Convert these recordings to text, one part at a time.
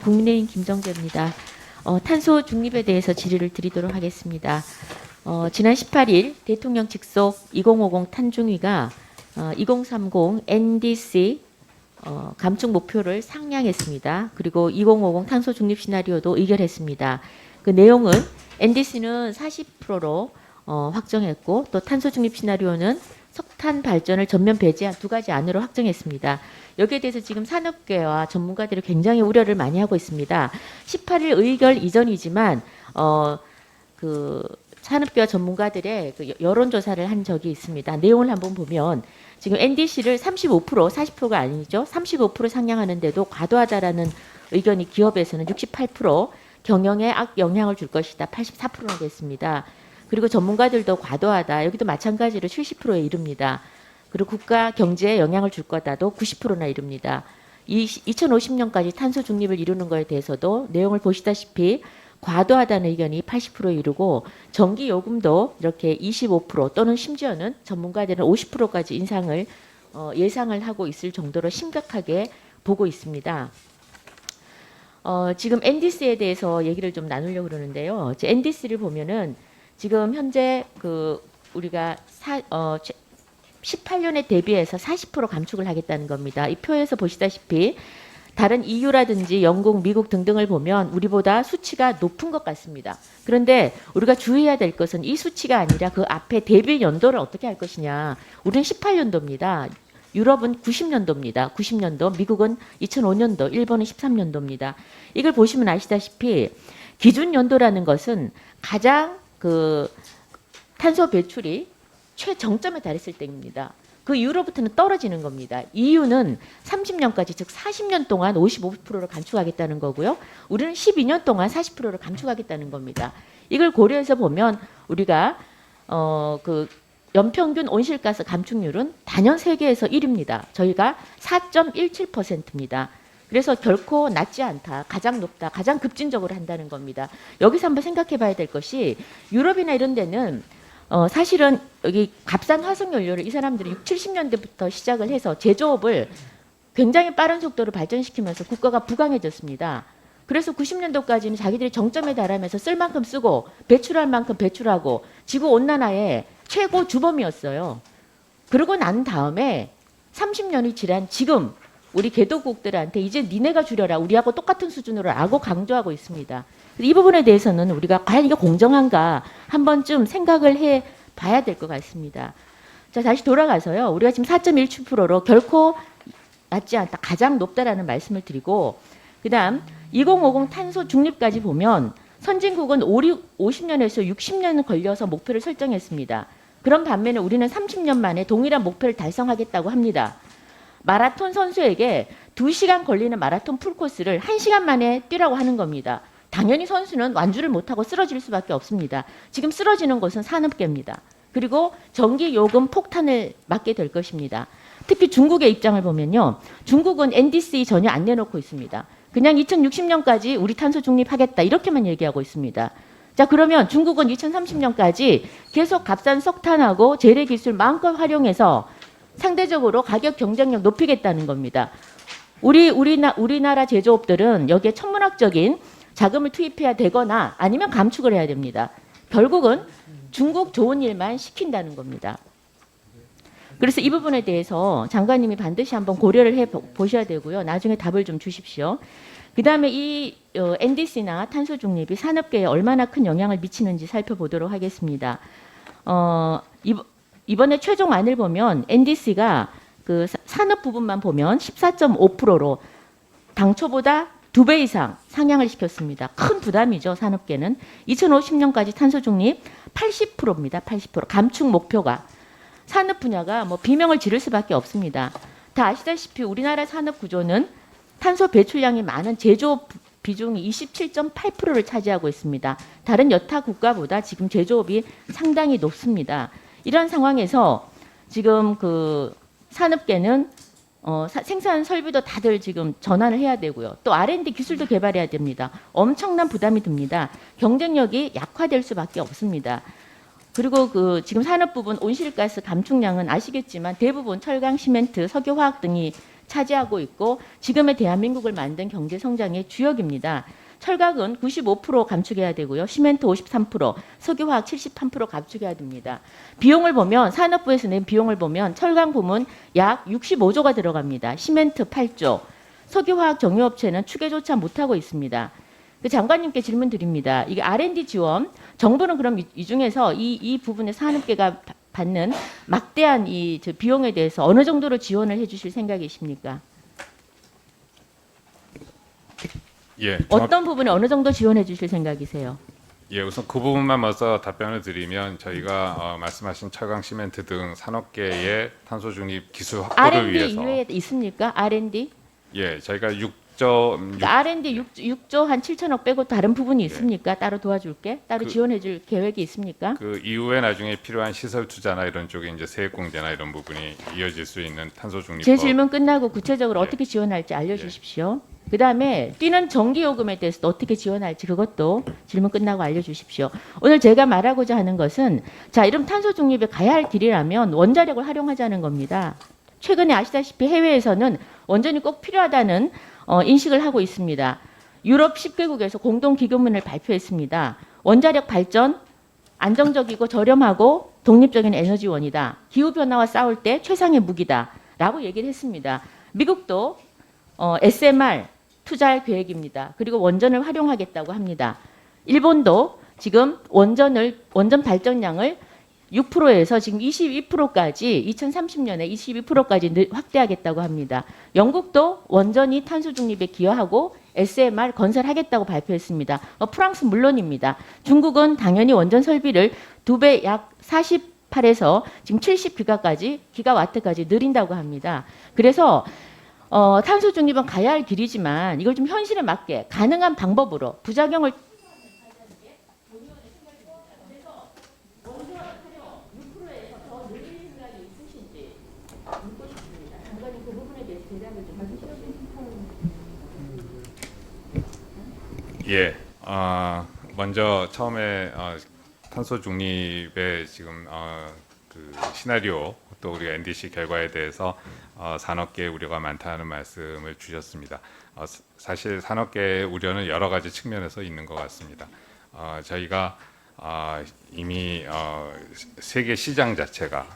국민의힘 김정재입니다. 탄소 중립에 대해서 질의를 드리도록 하겠습니다. 지난 18일 대통령 직속 2050 탄중위가 2030 NDC 감축 목표를 상향했습니다. 그리고 2050 탄소 중립 시나리오도 의결했습니다. 그 내용은 NDC는 40%로 확정했고 또 탄소 중립 시나리오는 석탄 발전을 전면 배제한 두 가지 안으로 확정했습니다. 여기에 대해서 지금 산업계와 전문가들이 굉장히 우려를 많이 하고 있습니다. 18일 의결 이전이지만 그 산업계와 전문가들의 그 여론조사를 한 적이 있습니다. 내용을 한번 보면 지금 NDC를 35%, 40%가 아니죠. 35% 상향하는데도 과도하다라는 의견이 기업에서는 68%, 경영에 악영향을 줄 것이다. 84%나 됐습니다. 그리고 전문가들도 과도하다. 여기도 마찬가지로 70%에 이릅니다. 그리고 국가 경제에 영향을 줄 거다도 90%나 이릅니다. 2050년까지 탄소 중립을 이루는 것에 대해서도 내용을 보시다시피 과도하다는 의견이 80%에 이르고 전기 요금도 이렇게 25% 또는 심지어는 전문가들은 50%까지 인상을 예상을 하고 있을 정도로 심각하게 보고 있습니다. 지금 NDC에 대해서 얘기를 좀 나누려고 그러는데요. NDC를 보면은 지금 현재 그 우리가 18년에 대비해서 40% 감축을 하겠다는 겁니다. 이 표에서 보시다시피 다른 EU라든지 영국, 미국 등등을 보면 우리보다 수치가 높은 것 같습니다. 그런데 우리가 주의해야 될 것은 이 수치가 아니라 그 앞에 대비 연도를 어떻게 할 것이냐. 우리는 18년도입니다. 유럽은 90년도입니다. 90년도, 미국은 2005년도, 일본은 13년도입니다. 이걸 보시면 아시다시피 기준 연도라는 것은 가장 그 탄소 배출이 최정점에 달했을 때입니다. 그 이후로부터는 떨어지는 겁니다. EU는 30년까지 즉 40년 동안 55%를 감축하겠다는 거고요. 우리는 12년 동안 40%를 감축하겠다는 겁니다. 이걸 고려해서 보면 우리가 그 연평균 온실가스 감축률은 단연 세계에서 1위입니다. 저희가 4.17%입니다. 그래서 결코 낮지 않다, 가장 높다, 가장 급진적으로 한다는 겁니다. 여기서 한번 생각해 봐야 될 것이 유럽이나 이런 데는 사실은 여기 값싼 화석연료를 이 사람들이 60, 70년대부터 시작을 해서 제조업을 굉장히 빠른 속도로 발전시키면서 국가가 부강해졌습니다. 그래서 90년도까지는 자기들이 정점에 달하면서 쓸 만큼 쓰고 배출할 만큼 배출하고 지구온난화의 최고 주범이었어요. 그러고 난 다음에 30년이 지난 지금 우리 개도국들한테 이제 니네가 줄여라. 우리하고 똑같은 수준으로 라고 강조하고 있습니다. 이 부분에 대해서는 우리가 과연 이게 공정한가 한 번쯤 생각을 해 봐야 될 것 같습니다. 자, 다시 돌아가서요. 우리가 지금 4.17%로 결코 낮지 않다. 가장 높다라는 말씀을 드리고 그다음 2050 탄소 중립까지 보면 선진국은 50년에서 60년 걸려서 목표를 설정했습니다. 그런 반면에 우리는 30년 만에 동일한 목표를 달성하겠다고 합니다. 마라톤 선수에게 2시간 걸리는 마라톤 풀코스를 1시간 만에 뛰라고 하는 겁니다. 당연히 선수는 완주를 못하고 쓰러질 수밖에 없습니다. 지금 쓰러지는 것은 산업계입니다. 그리고 전기 요금 폭탄을 맞게 될 것입니다. 특히 중국의 입장을 보면요. 중국은 NDC 전혀 안 내놓고 있습니다. 그냥 2060년까지 우리 탄소 중립하겠다 이렇게만 얘기하고 있습니다. 자, 그러면 중국은 2030년까지 계속 값싼 석탄하고 재래 기술 마음껏 활용해서 상대적으로 가격 경쟁력 높이겠다는 겁니다. 우리나라 제조업들은 여기에 천문학적인 자금을 투입해야 되거나 아니면 감축을 해야 됩니다. 결국은 중국 좋은 일만 시킨다는 겁니다. 그래서 이 부분에 대해서 장관님이 반드시 한번 고려를 해 보셔야 되고요. 나중에 답을 좀 주십시오. 그다음에 이 NDC나 탄소 중립이 산업계에 얼마나 큰 영향을 미치는지 살펴보도록 하겠습니다. 이번에 최종안을 보면 NDC가 그 산업 부분만 보면 14.5%로 당초보다 2배 이상 상향을 시켰습니다. 큰 부담이죠, 산업계는. 2050년까지 탄소 중립 80%입니다. 80%. 감축 목표가. 산업 분야가 뭐 비명을 지를 수밖에 없습니다. 다 아시다시피 우리나라 산업 구조는 탄소 배출량이 많은 제조업 비중이 27.8%를 차지하고 있습니다. 다른 여타 국가보다 지금 제조업이 상당히 높습니다. 이런 상황에서 지금 그 산업계는 생산 설비도 다들 지금 전환을 해야 되고요. 또 R&D 기술도 개발해야 됩니다. 엄청난 부담이 듭니다. 경쟁력이 약화될 수밖에 없습니다. 그리고 그 지금 산업 부분 온실가스 감축량은 아시겠지만 대부분 철강, 시멘트, 석유, 화학 등이 차지하고 있고 지금의 대한민국을 만든 경제 성장의 주역입니다. 철강은 95% 감축해야 되고요. 시멘트 53%, 석유화학 73% 감축해야 됩니다. 비용을 보면 산업부에서 낸 비용을 보면 철강 부문 약 65조가 들어갑니다. 시멘트 8조, 석유화학 정유업체는 추계조차 못하고 있습니다. 그 장관님께 질문 드립니다. 이게 R&D 지원, 정부는 그럼 이 중에서 이 부분에 산업계가 받는 막대한 저 비용에 대해서 어느 정도로 지원을 해주실 생각이십니까? 예, 어떤 부분에 어느 정도 지원해 주실 생각이세요? 예, 우선 그 부분만 먼저 답변을 드리면 저희가 말씀하신 철강, 시멘트 등 산업계의 탄소 중립 기술 확보를 R&D 위해서 이외에 있습니까? R&D? 예, 저희가 6조 그러니까 R&D 6조 한 7천억 빼고 다른 부분이 있습니까? 따로 도와줄게? 따로 지원해 줄 계획이 있습니까? 그 이후에 나중에 필요한 시설 투자나 이런 쪽에 이제 세액 공제나 이런 부분이 이어질 수 있는 탄소 중립법. 제 질문 끝나고 구체적으로 예. 어떻게 지원할지 알려주십시오. 그다음에 뛰는 전기요금에 대해서도 어떻게 지원할지 그것도 질문 끝나고 알려주십시오. 오늘 제가 말하고자 하는 것은 자 이런 탄소 중립에 가야 할 길이라면 원자력을 활용하자는 겁니다. 최근에 아시다시피 해외에서는 원전이 꼭 필요하다는 인식을 하고 있습니다. 유럽 10개국에서 공동 기금문을 발표했습니다. 원자력 발전 안정적이고 저렴하고 독립적인 에너지원이다. 기후변화와 싸울 때 최상의 무기다. 라고 얘기를 했습니다. 미국도 SMR 투자할 계획입니다. 그리고 원전을 활용하겠다고 합니다. 일본도 지금 원전 발전량을 6%에서 지금 22%까지 2030년에 22%까지 확대하겠다고 합니다. 영국도 원전이 탄소 중립에 기여하고 SMR 건설하겠다고 발표했습니다. 프랑스 물론입니다. 중국은 당연히 원전 설비를 2배 약 48에서 지금 70기가와트까지 늘린다고 합니다. 그래서 탄소 중립은 가야 할 길이지만 이걸 좀 현실에 맞게 가능한 방법으로 부작용을 예, 먼저 처음에 탄소 중립의 지금 그 시나리오 또 우리가 NDC 결과에 대해서 산업계의 우려가 많다는 말씀을 주셨습니다. 사실 산업계의 우려는 여러 가지 측면에서 있는 것 같습니다. 저희가 이미 세계 시장 자체가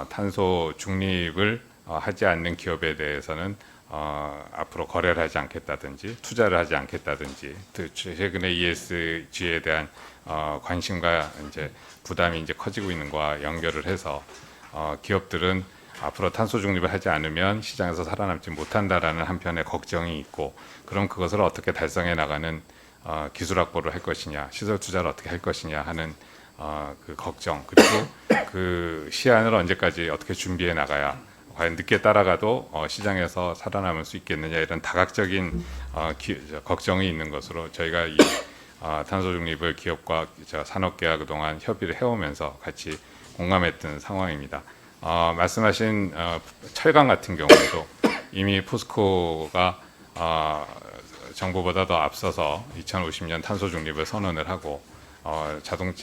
탄소 중립을 하지 않는 기업에 대해서는 앞으로 거래를 하지 않겠다든지 투자를 하지 않겠다든지 최근에 ESG에 대한 관심과 이제 부담이 이제 커지고 있는 거와 연결을 해서 기업들은 앞으로 탄소 중립을 하지 않으면 시장에서 살아남지 못한다라는 한편의 걱정이 있고 그럼 그것을 어떻게 달성해 나가는 기술 확보를 할 것이냐 시설 투자를 어떻게 할 것이냐 하는 그 걱정 그리고 그 시안을 언제까지 어떻게 준비해 나가야 과연 늦게 따라가도 시장에서 살아남을 수 있겠느냐 이런 다각적인 걱정이 있는 것으로 저희가 이 탄소 중립을 기업과 산업계와 그동안 협의를 해오면서 같이 공감했던 상황입니다. 말씀하신 철강 같은 경우도 이미 포스코가 정부보다 더 앞서서 2050년 탄소 중립을 선언을 하고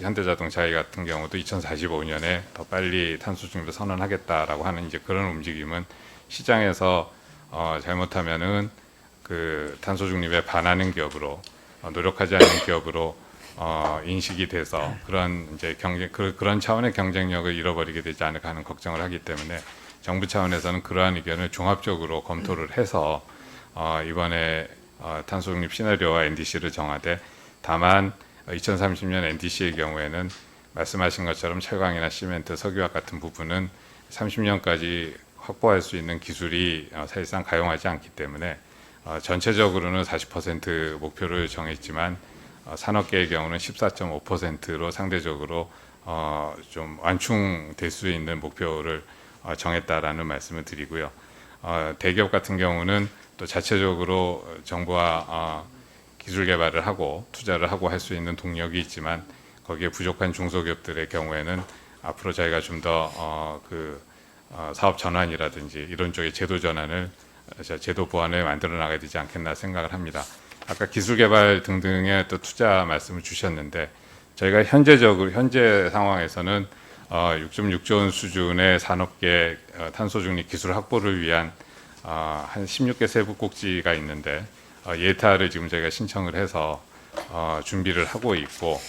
현대자동차 같은 경우도 2045년에 더 빨리 탄소 중립을 선언하겠다라고 하는 이제 그런 움직임은 시장에서 잘못하면은 그 탄소 중립에 반하는 기업으로 노력하지 않는 기업으로 인식이 돼서 그런 이제 그런 차원의 경쟁력을 잃어버리게 되지 않을까 하는 걱정을 하기 때문에 정부 차원에서는 그러한 의견을 종합적으로 검토를 해서 이번에 탄소 중립 시나리오와 NDC를 정하되 다만 2030년 NDC의 경우에는 말씀하신 것처럼 철강이나 시멘트, 석유화학 같은 부분은 30년까지 확보할 수 있는 기술이 사실상 가용하지 않기 때문에 전체적으로는 40% 목표를 정했지만 산업계의 경우는 14.5%로 상대적으로 좀 완충될 수 있는 목표를 정했다라는 말씀을 드리고요. 대기업 같은 경우는 또 자체적으로 정부와 기술 개발을 하고 투자를 하고 할 수 있는 동력이 있지만 거기에 부족한 중소기업들의 경우에는 앞으로 저희가 좀 더 사업 전환이라든지 이런 쪽의 제도 전환을 제도 보완을 만들어 나가야 되지 않겠나 생각을 합니다. 아까 기술 개발 등등의 또 투자 말씀을 주셨는데 저희가 현재 상황에서는 6.6조 원 수준의 산업계 탄소 중립 기술 확보를 위한 한 16개 세부 꼭지가 있는데 예타를 지금 저희가 신청을 해서 준비를 하고 있고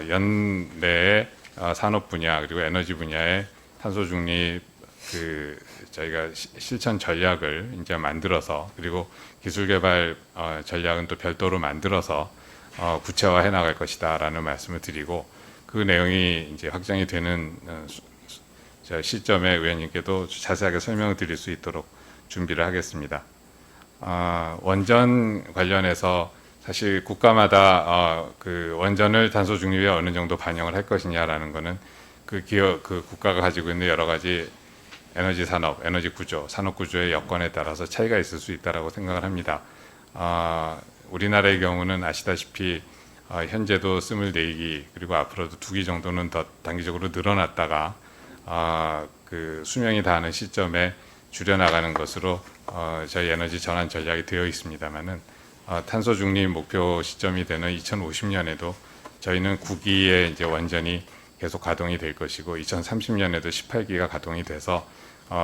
연내에 산업 분야 그리고 에너지 분야의 탄소 중립 저희가 실천 전략을 이제 만들어서 그리고 기술 개발 전략은 또 별도로 만들어서 구체화해 나갈 것이다라는 말씀을 드리고 그 내용이 이제 확정이 되는 시점에 의원님께도 자세하게 설명을 드릴 수 있도록 준비를 하겠습니다. 원전 관련해서 사실 국가마다 그 원전을 탄소 중립에 어느 정도 반영을 할 것이냐라는 것은 그 국가가 가지고 있는 여러 가지 에너지 산업, 에너지 구조, 산업 구조의 여건에 따라서 차이가 있을 수 있다라고 생각을 합니다. 우리나라의 경우는 아시다시피 현재도 24기 그리고 앞으로도 2기 정도는 더 단기적으로 늘어났다가 그 수명이 다하는 시점에 줄여나가는 것으로 저희 에너지 전환 전략이 되어 있습니다만은 탄소 중립 목표 시점이 되는 2050년에도 저희는 9기의 이제 원전이 계속 가동이 될 것이고 2030년에도 18기가 가동이 돼서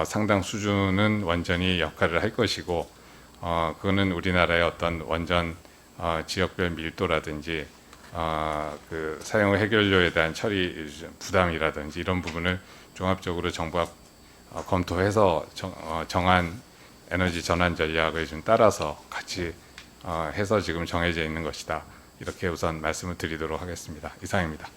상당 수준은 원전이 역할을 할 것이고 그거는 우리나라의 어떤 원전 지역별 밀도라든지 그 사용 해결료에 대한 처리 부담이라든지 이런 부분을 종합적으로 정부가 검토해서 정한 에너지 전환 전략을 좀 따라서 같이 해서 지금 정해져 있는 것이다. 이렇게 우선 말씀을 드리도록 하겠습니다. 이상입니다.